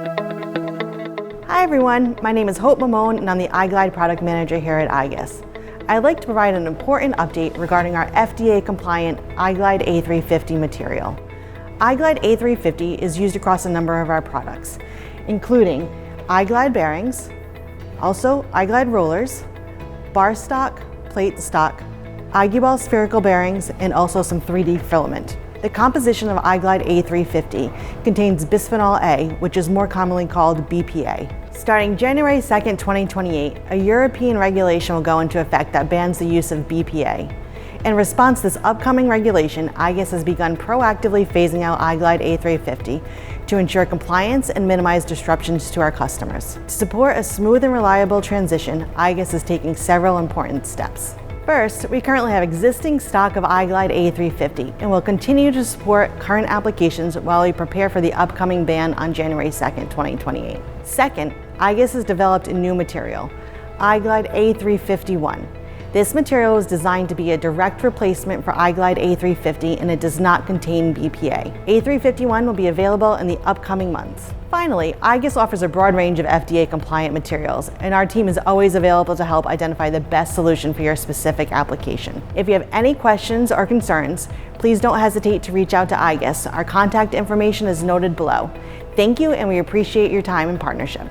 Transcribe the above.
Hi everyone, my name is Hope Mammone and I'm the iglide Product Manager here at iGUS. I'd like to provide an important update regarding our FDA-compliant iglide A350 material. iglide A350 is used across a number of our products, including iglide bearings, also iglide rollers, bar stock, plate stock, iGUball spherical bearings, and also some 3D filament. The composition of iglide A350 contains bisphenol A, which is more commonly called BPA. Starting January 2nd, 2028, a European regulation will go into effect that bans the use of BPA. In response to this upcoming regulation, iGUS has begun proactively phasing out iglide A350 to ensure compliance and minimize disruptions to our customers. To support a smooth and reliable transition, iGUS is taking several important steps. First, we currently have existing stock of iglide A350 and will continue to support current applications while we prepare for the upcoming ban on January 2nd, 2028. Second, iGUS has developed a new material, iglide A351. This material is designed to be a direct replacement for iglide A350 and it does not contain BPA. A351 will be available in the upcoming months. Finally, iGUS offers a broad range of FDA-compliant materials, and our team is always available to help identify the best solution for your specific application. If you have any questions or concerns, please don't hesitate to reach out to iGUS. Our contact information is noted below. Thank you, and we appreciate your time and partnership.